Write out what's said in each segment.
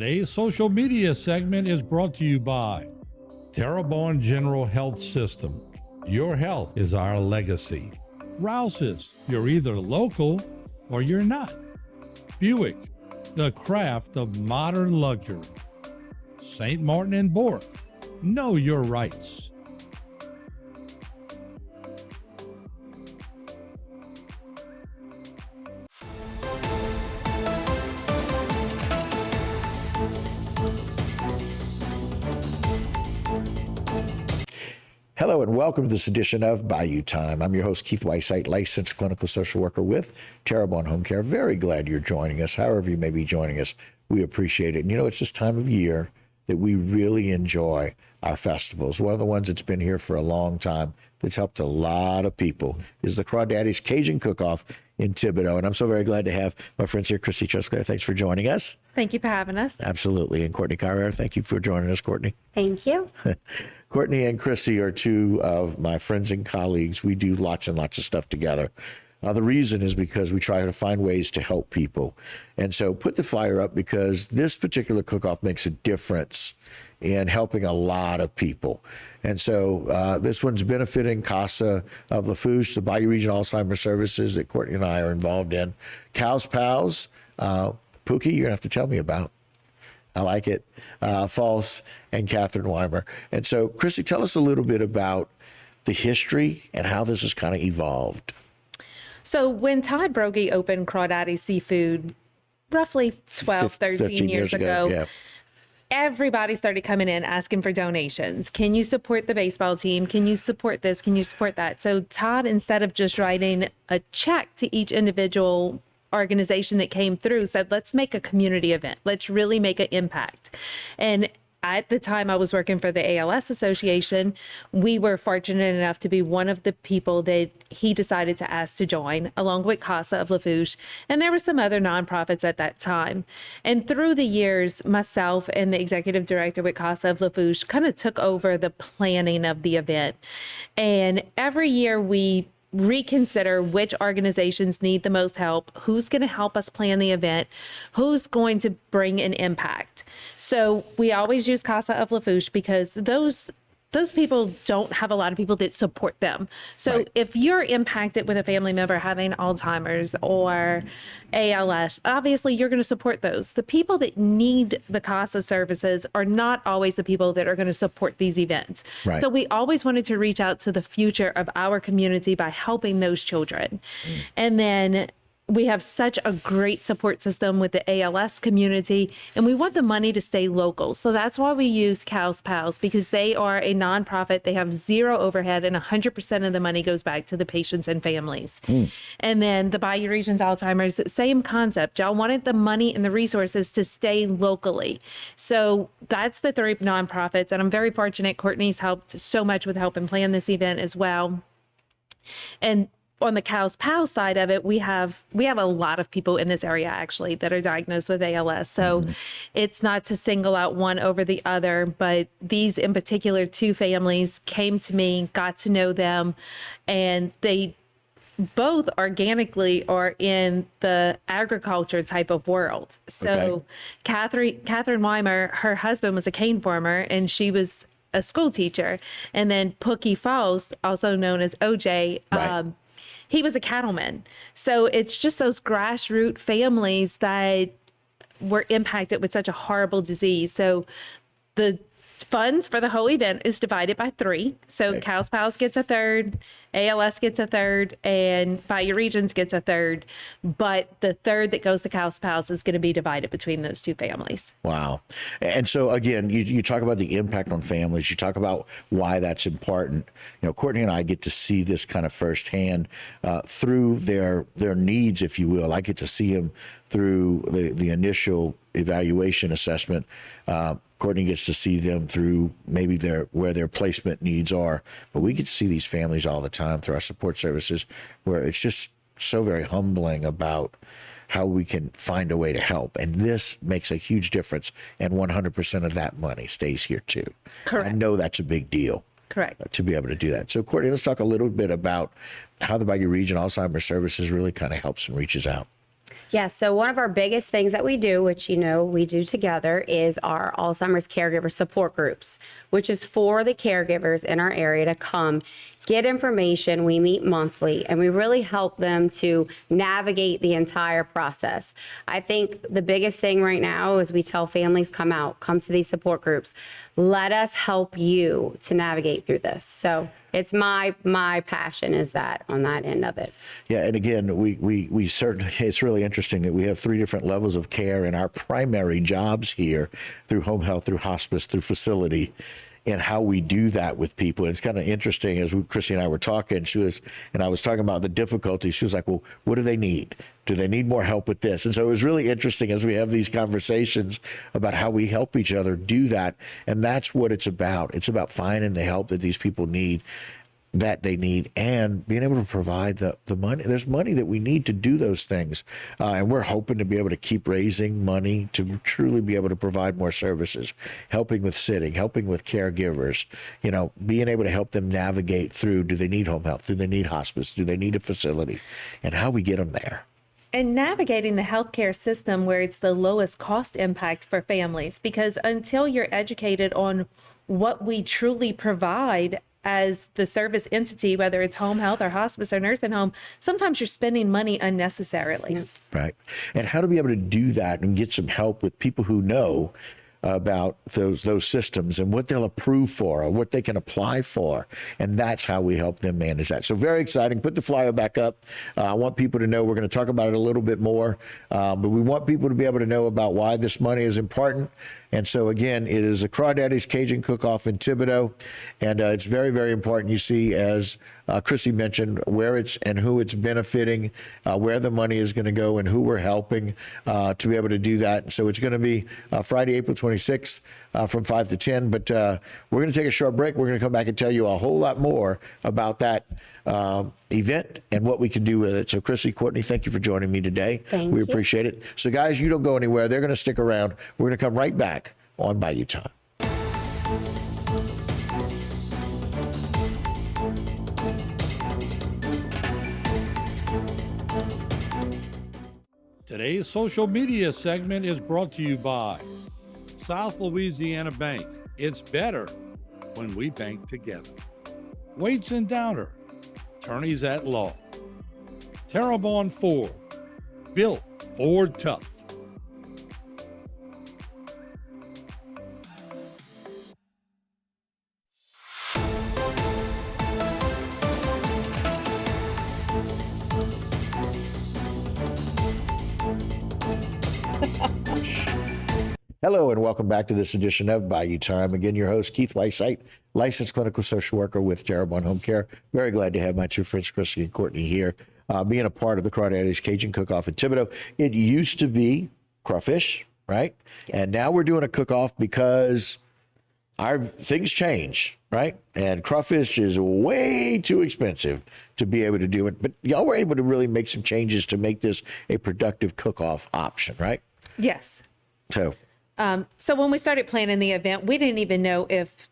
Today's social media segment is brought to you by Terrebonne General Health System. Your health is our legacy. Rouse's, you're either local or you're not. Buick, the craft of modern luxury. St. Martin and Bork, know your rights. Hello and welcome to this edition of Bayou Time. I'm your host, Keith Whiteside, licensed clinical social worker with Terrebonne Home Care. Very glad you're joining us. However you may be joining us, we appreciate it. And you know, it's this time of year that we really enjoy our festivals. One of the ones that's been here for a long time that's helped a lot of people is the Crawdaddy's Cajun Cook-Off in Thibodaux. And I'm so very glad to have my friends here, Christy Trusclair. Thanks for joining us. Thank you for having us. Absolutely. And Courtney Carrera, thank you for joining us, Courtney. Thank you. Courtney and Chrissy are two of my friends and colleagues. We do lots and lots of stuff together. The reason is because we try to find ways to help people. And so put the flyer up because this particular cook-off makes a difference in helping a lot of people. And so this one's benefiting Casa of Lafourche, the Bayou Regional Alzheimer's Services that Courtney and I are involved in. Cow's Pals, Pookie, you're going to have to tell me about. I like it. False and Catherine Weimer. And so, Chrissy, tell us a little bit about the history and how this has kind of evolved. So when Todd Broggie opened Crawdaddy Seafood roughly 12, 13 years ago, yeah. Everybody started coming in asking for donations. Can you support the baseball team? Can you support this? Can you support that? So Todd, instead of just writing a check to each individual organization that came through, said, let's make a community event. Let's really make an impact. And at the time I was working for the ALS Association, we were fortunate enough to be one of the people that he decided to ask to join, along with Casa of Lafourche. And there were some other nonprofits at that time. And through the years, myself and the executive director with Casa of Lafourche kind of took over the planning of the event. And every year we reconsider which organizations need the most help, who's going to help us plan the event, who's going to bring an impact. So we always use Casa of Lafourche because those people don't have a lot of people that support them. So Right. If you're impacted with a family member having Alzheimer's or ALS, obviously you're going to support those. The people that need the Casa services are not always the people that are going to support these events. Right. So we always wanted to reach out to the future of our community by helping those children. And then we have such a great support system with the ALS community, and we want the money to stay local. So that's why we use Cow's Pals, because they are a nonprofit. They have zero overhead, and 100% of the money goes back to the patients and families. And then the Bayou Region's Alzheimer's, same concept. Y'all wanted the money and the resources to stay locally. So that's the three nonprofits, and I'm very fortunate. Courtney's helped so much with helping plan this event as well. And on the Cow's Pals side of it, we have a lot of people in this area actually that are diagnosed with ALS. So it's not to single out one over the other, but these in particular two families came to me, got to know them, and they both organically are in the agriculture type of world. So Okay. Catherine Weimer, her husband was a cane farmer and she was a school teacher. And then Pookie Falls, also known as OJ, Right. he was a cattleman. So it's just those grassroots families that were impacted with such a horrible disease. So the funds for the whole event is divided by 3. So Okay. Cow's Pals gets a third, ALS gets a third, and Bayou Regions gets a third. But the third that goes to Cow's Pals is going to be divided between those two families. Wow. And so, again, you talk about the impact on families. You talk about why that's important. You know, Courtney and I get to see this kind of firsthand through their needs, if you will. I get to see them through the initial evaluation assessment. Courtney gets to see them through maybe where their placement needs are. But we get to see these families all the time through our support services, where it's just so very humbling about how we can find a way to help. And this makes a huge difference. And 100% of that money stays here too. Correct. I know that's a big deal. Correct. To be able to do that. So Courtney, let's talk a little bit about how the Bayou Region Alzheimer's Services really kind of helps and reaches out. Yes. So one of our biggest things that we do, which, we do together, is our Alzheimer's caregiver support groups, which is for the caregivers in our area to come get information. We meet monthly and we really help them to navigate the entire process. I think the biggest thing right now is we tell families, come to these support groups. Let us help you to navigate through this. So it's my passion is that on that end of it. Yeah, and again, we certainly, it's really interesting that we have 3 different levels of care in our primary jobs here through home health, through hospice, through facility, and how we do that with people. And it's kind of interesting as Chrissy and I were talking, I was talking about the difficulties. She was like, well, what do they need? Do they need more help with this? And so it was really interesting as we have these conversations about how we help each other do that. And that's what it's about. It's about finding the help that these people need, and being able to provide the money. There's money that we need to do those things. And we're hoping to be able to keep raising money to truly be able to provide more services, helping with sitting, helping with caregivers, being able to help them navigate through, do they need home health? Do they need hospice? Do they need a facility? And how we get them there. And navigating the healthcare system where it's the lowest cost impact for families, because until you're educated on what we truly provide as the service entity, whether it's home health or hospice or nursing home, sometimes you're spending money unnecessarily. Right. And how to be able to do that and get some help with people who know about those systems and what they'll approve for or what they can apply for. And that's how we help them manage that. So very exciting. Put the flyer back up. I want people to know we're going to talk about it a little bit more, but we want people to be able to know about why this money is important. And so, again, it is a Crawdaddy's Cajun Cook-Off in Thibodaux, and it's very, very important. You see, as Chrissy mentioned, where it's and who it's benefiting, where the money is going to go, and who we're helping to be able to do that. So it's going to be Friday, April 26th from 5 to 10. But we're going to take a short break. We're going to come back and tell you a whole lot more about that event and what we can do with it. So, Chrissy, Courtney, thank you for joining me today. Thank we you. appreciate it. So, guys, you don't go anywhere. They're going to stick around. We're going to come right back on Bayou Time. Today's social media segment is brought to you by South Louisiana Bank. It's better when we bank together. Waits and Downer, attorneys at law. Terrebonne Ford, built Ford tough. Hello and welcome back to this edition of Bayou Time. Again, your host, Keith Whiteside, licensed clinical social worker with Terrebonne Home Care. Very glad to have my two friends, Chrissy and Courtney, here, being a part of the Crawdaddy's Cajun Cook-Off in Thibodaux. It used to be crawfish, right? Yes. And now we're doing a cook-off because our things change, right? And crawfish is way too expensive to be able to do it. But y'all were able to really make some changes to make this a productive cook-off option, right? Yes. So when we started planning the event, we didn't even know if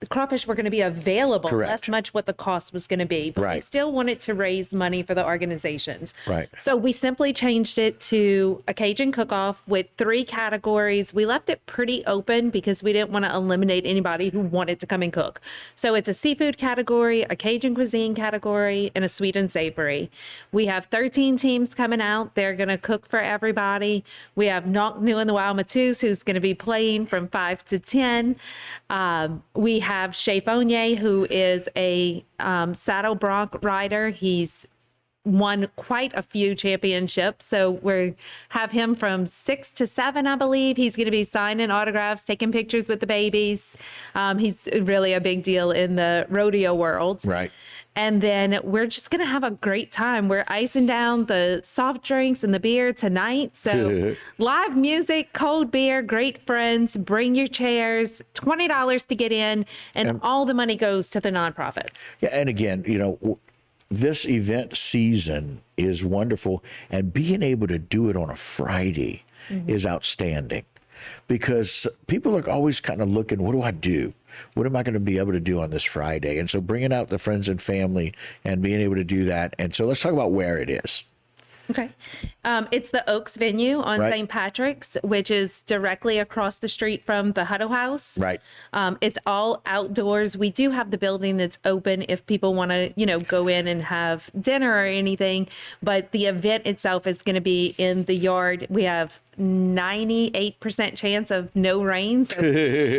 the crawfish were going to be available. Correct. That's much what the cost was going to be. But we Right. still wanted to raise money for the organizations. Right. So we simply changed it to a Cajun cook-off with 3 categories. We left it pretty open because we didn't want to eliminate anybody who wanted to come and cook. So it's a seafood category, a Cajun cuisine category, and a sweet and savory. We have 13 teams coming out. They're going to cook for everybody. We have Knock New in the Wild Matus, who's going to be playing from 5 to 10. We have Chef Onye, who is a saddle bronc rider. He's won quite a few championships. So we have him from 6 to 7, I believe. He's going to be signing autographs, taking pictures with the babies. He's really a big deal in the rodeo world. Right. And then we're just going to have a great time. We're icing down the soft drinks and the beer tonight. So live music, cold beer, great friends, bring your chairs, $20 to get in, and all the money goes to the nonprofits. Yeah, and again, this event season is wonderful, and being able to do it on a Friday is outstanding, because people are always kind of looking, what do I do? What am I going to be able to do on this Friday? And so bringing out the friends and family and being able to do that. And so let's talk about where it is. Okay. It's the Oaks venue on Right. St. Patrick's, which is directly across the street from the Huddle House. Right. It's all outdoors. We do have the building that's open if people want to, go in and have dinner or anything. But the event itself is going to be in the yard. We have 98% chance of no rain. So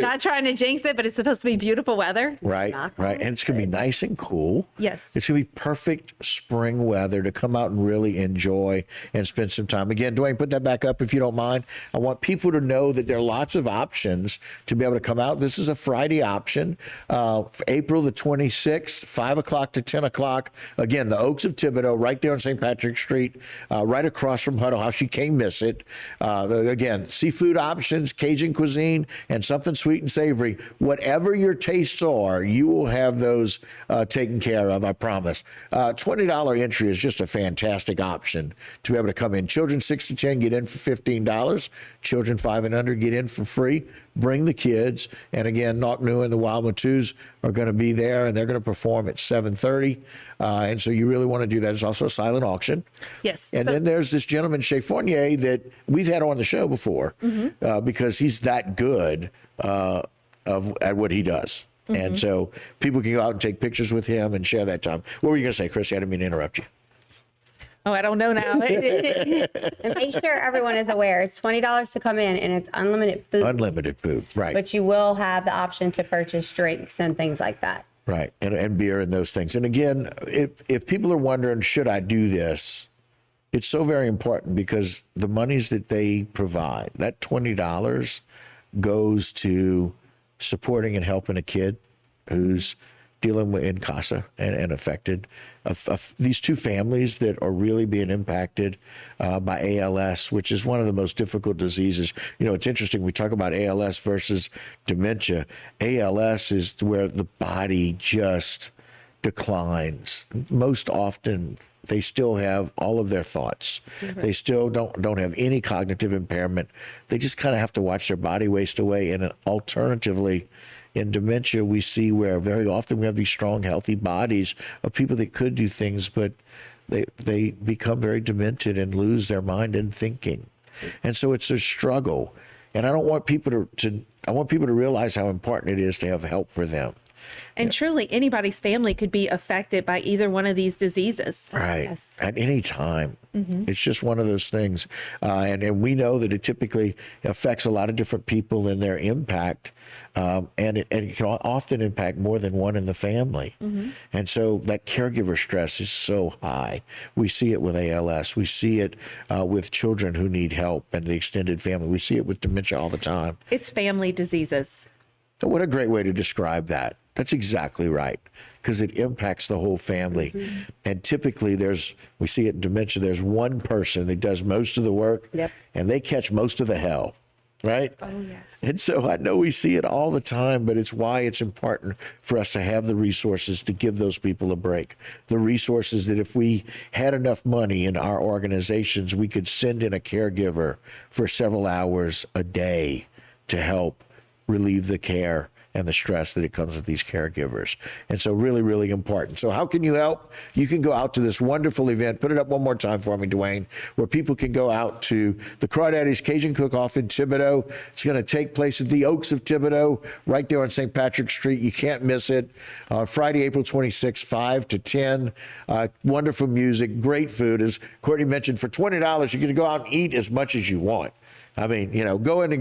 not trying to jinx it, but it's supposed to be beautiful weather. Right, right. And it's going to be nice and cool. Yes. It's going to be perfect spring weather to come out and really enjoy and spend some time. Again, Dwayne, put that back up if you don't mind. I want people to know that there are lots of options to be able to come out. This is a Friday option, for April the 26th, 5 o'clock to 10 o'clock. Again, the Oaks of Thibodaux, right there on St. Patrick's Street, right across from Huddle House. You can't miss it. Again, seafood options, Cajun cuisine, and something sweet and savory. Whatever your tastes are, you will have those taken care of, I promise. $20 entry is just a fantastic option to be able to come in. Children 6 to 10 get in for $15. Children 5 and under get in for free. Bring the kids. And again, Knock New and the Wild Matus are going to be there, and they're going to perform at 7:30. And so you really want to do that. There's also a silent auction. Yes. And then there's this gentleman, Chez Fournier, that we've had on the show before because he's that good at what he does. And so people can go out and take pictures with him and share that time. What were you going to say, Chrissy? I didn't mean to interrupt you. Oh, I don't know now. And make sure everyone is aware, it's $20 to come in and it's unlimited food. Unlimited food, right. But you will have the option to purchase drinks and things like that. Right, and beer and those things. And again, if people are wondering, should I do this? It's so very important because the monies that they provide, that $20 goes to supporting and helping a kid who's dealing with in casa and affected. These two families that are really being impacted by ALS, which is one of the most difficult diseases. It's interesting. We talk about ALS versus dementia. ALS is where the body just declines. Most often, they still have all of their thoughts. They still don't have any cognitive impairment. They just kind of have to watch their body waste away. And alternatively, in dementia, we see where very often we have these strong, healthy bodies of people that could do things, but they become very demented and lose their mind and thinking. And so it's a struggle. And I don't want people I want people to realize how important it is to have help for them. And truly, anybody's family could be affected by either one of these diseases. Right. Yes. At any time. It's just one of those things. And we know that it typically affects a lot of different people in their impact. And it can often impact more than one in the family. And so that caregiver stress is so high. We see it with ALS. We see it with children who need help and the extended family. We see it with dementia all the time. It's family diseases. What a great way to describe that. That's exactly right, because it impacts the whole family. And typically we see it in dementia, there's one person that does most of the work and they catch most of the hell, right? Oh, yes. And so I know we see it all the time, but it's why it's important for us to have the resources to give those people a break. The resources that if we had enough money in our organizations, we could send in a caregiver for several hours a day to help relieve the care and the stress that it comes with these caregivers. And so really, really important. So how can you help? You can go out to this wonderful event. Put it up one more time for me, Dwayne, where people can go out to the Crawdaddy's Cajun Cook-Off in Thibodaux. It's going to take place at the Oaks of Thibodaux, right there on St. Patrick's Street. You can't miss it. Friday, April 26th, 5 to 10. Wonderful music, great food. As Courtney mentioned, for $20, you can go out and eat as much as you want. I mean, go and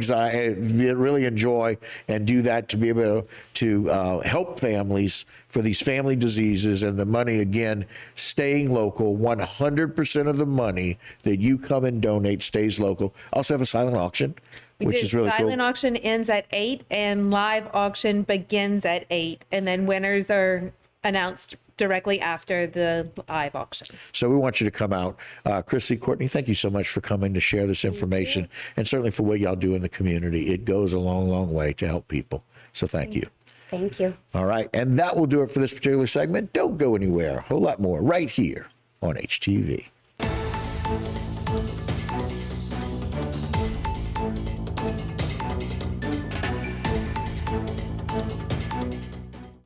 really enjoy and do that to be able to help families for these family diseases. And the money, again, staying local. 100% of the money that you come and donate stays local. Also have a silent auction, which is really cool. Silent auction ends at 8 and live auction begins at 8. And then winners are announced directly after the live auction. So we want you to come out. Chrissy, Courtney, thank you so much for coming to share this information and certainly for what y'all do in the community. It goes a long, long way to help people. So thank you. Thank you. All right. And that will do it for this particular segment. Don't go anywhere. A whole lot more right here on HTV.